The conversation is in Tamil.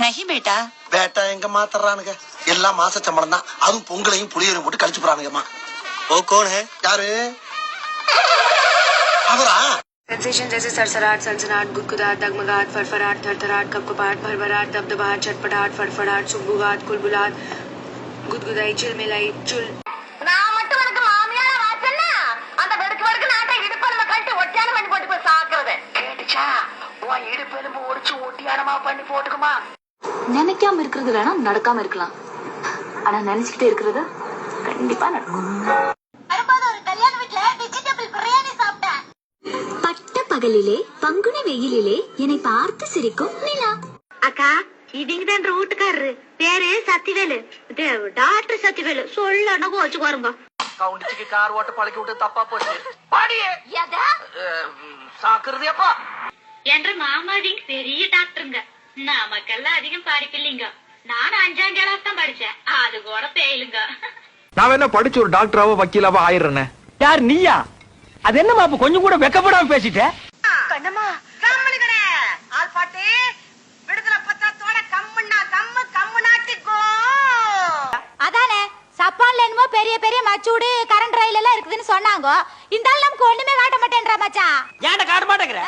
नहीं बेटा பேட்டா எங்க மாத்தறானுங்க எல்லாம் மாச சம்பளம் தான் அதுவும் பொங்கலையும் புளியரையும் போட்டு கழிச்சு போறானுங்கம்மா वो कौन है யாரு அவரா सेंसेशन जैसे सरसराट सनसनाट गुदगुदाहट डगमगाहट फरफराट थरथराट कपकपाहट भरभराट दबदबाहट छटपटाहट फड़फड़ाहट सुगबुगाहट कुलबुलाहट गुदगुदाई चिलमिलाई चुल நான் மட்டும் எனக்கு மாமியார வாச்சன்னா அந்த வெடுக்கு வெடுக்கு நாட்டை இடுப்பெலும்ப கட்டி ஒட்டியான பண்ணி போட்டு போய் சாக்குறது கேட்டுச்சா உன் இடுப்பெலும்பு ஒடிச்சு ஒட்டியானமா பண்ணி போட்டுக்குமா நினைக்காம இருக்கிறது வேணா நடக்காம இருக்கலாம், ஆனா நினைச்சுக்கிட்டே இருக்கிறது கண்டிப்பா நடக்கும். வரும்போது ஒரு கல்யாண வீட்டுல வெஜிடபிள் பிரியாணி சாப்பிட்டேன். பட்ட பகலிலே பங்குனி வெயிலிலே என்னை பார்த்து சிரிக்கும் நிலா. அக்கா இவங்க தான் வீட்டுக்காரரு, பேரு சத்திவேலு, டாக்டர் சத்திவேலு. சொல்லணும் கோச்சுக்கு வருங்க. கவுண்டிச்சுக்கு கார் ஓட்ட பழக்கி விட்டு தப்பா போச்சு. பாடியே சாக்குறது அப்பா என்ற மாமாவிங்க பெரிய டாக்டருங்க. நமக்கெல்லாம் அதிகம் படிப்பில்லைங்க. நான் 5ஆம் கிளாஸ் தான் படிச்சேன், அது கூட பேலுங்க. நான் என்ன படிச்சு ஒரு டாக்டராவோ வக்கீலாவோ ஆயிடுறேன். யார் நீயா? அது என்ன மாப்பு கொஞ்சம் கூட வெக்கப்படாம பேசிட்ட? கண்ணம்மா கம்மனு கடை ஆள் பாட்டி விடுதலை பத்திரத்தோட கம்முன்னா கம்மு நாட்டிக்கோ. அதானே சப்பான்ல என்னமோ பெரிய பெரிய மச்சூடு கரண்ட் ரயில் எல்லாம் இருக்குதுன்னு சொன்னாங்க. இந்த ஆள் நமக்கு ஒண்ணுமே காட்ட மாட்டேன்றா மச்சான். ஏன்டா காட்ட மாட்டேங்கிற?